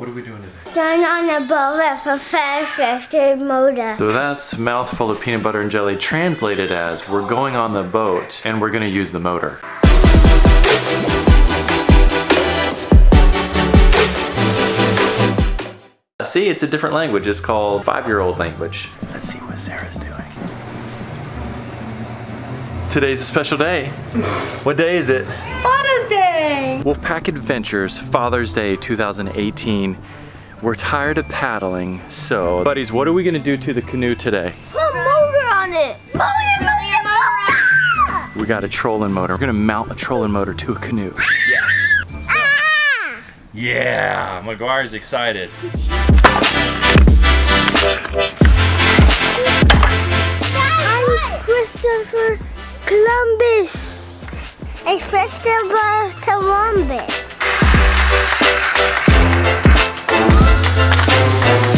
What are we doing today? Going on a boat with a fast motor. So that's mouthful of peanut butter and jelly translated as we're going on the boat and we're gonna use the motor. See, it's a different language. It's called 5-year-old language. Let's see what Sarah's doing. Today's a special day. What day is it? Father's Day! Wolfpack Adventures Father's Day 2018. We're tired of paddling, so buddies, what are we gonna do to the canoe today? Put a motor on it. Motor. We got a trolling motor. We're gonna mount a trolling motor to a canoe. Yes. Yeah, McGuire's excited. I'm Christopher Columbus. It's Christopher Columbus.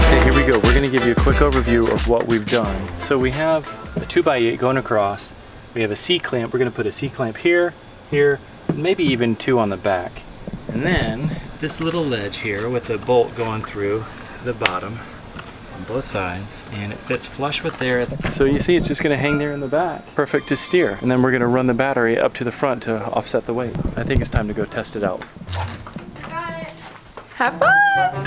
Okay, here we go. We're gonna give you a quick overview of what we've done. So we have a 2x8 going across. We have a C-clamp. We're gonna put a C-clamp here, here, maybe even 2 on the back. And then this little ledge here with the bolt going through the bottom on both sides, and it fits flush with there. So you see it's just gonna hang there in the back. Perfect to steer. And then we're gonna run the battery up to the front to offset the weight. I think it's time to go test it out. Have fun!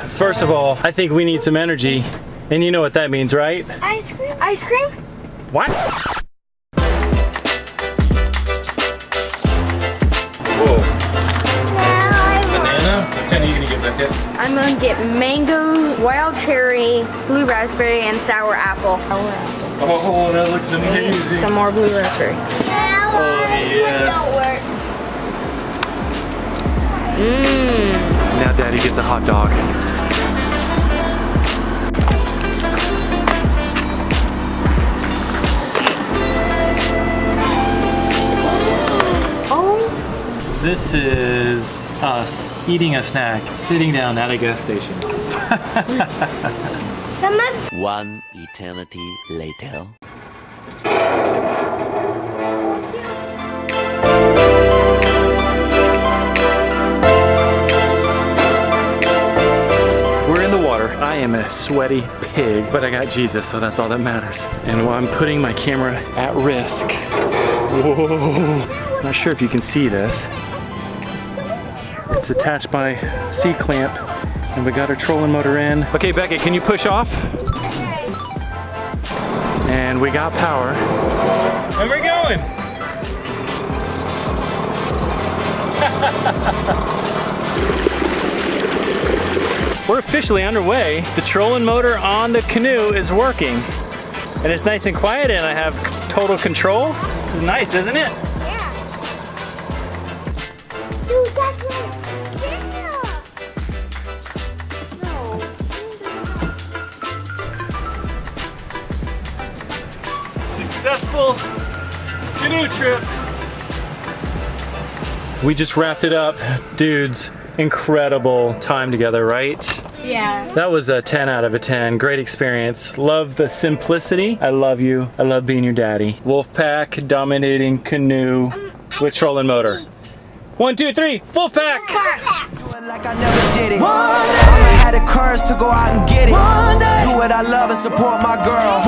First of all, I think we need some energy, and you know what that means, right? Ice cream. Ice cream? What? Whoa. Banana? What kind are you gonna get back there? I'm gonna get mango, wild cherry, blue raspberry, and sour apple. Oh, that looks amazing. Some more blue raspberry. Oh, yes. Now Daddy gets a hot dog. This is us eating a snack, sitting down at a gas station. One eternity later. We're in the water. I am a sweaty pig, but I got Jesus, so that's all that matters. And while I'm putting my camera at risk, whoa, not sure if you can see this. It's attached by C-clamp, and we got our trolling motor in. Okay, Beckett, can you push off? And we got power. And we're going! We're officially underway. The trolling motor on the canoe is working. And it's nice and quiet, and I have total control. It's nice, isn't it? Dude, that's right. Successful canoe trip. We just wrapped it up. Dudes, incredible time together, right? Yeah. That was a 10 out of 10. Great experience. Love the simplicity. I love you. I love being your daddy. Wolfpack dominating canoe with trolling motor. 1, 2, 3, Wolfpack! Like I never did it. I'ma have the courage to go out and get it. Do what I love and support my girl.